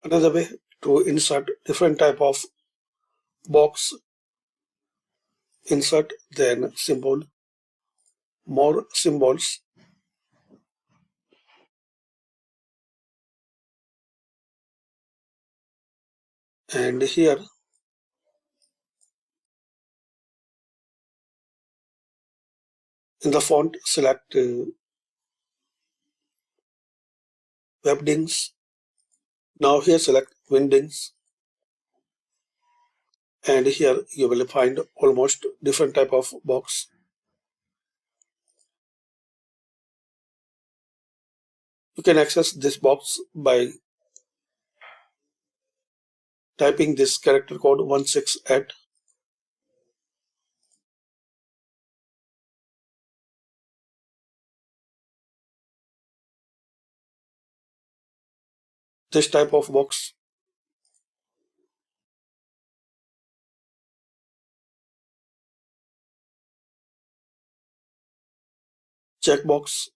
Another way to insert different type of box, insert then symbol, more symbols, and here in the font select webdings. Now here select windings, and here you will find almost different type of box. You can access this box by typing this character code 168. This type of box. Checkbox.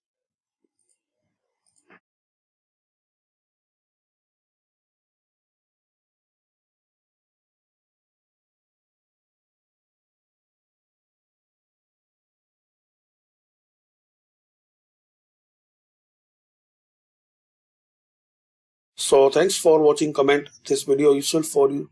So thanks for watching. Comment this video useful for you.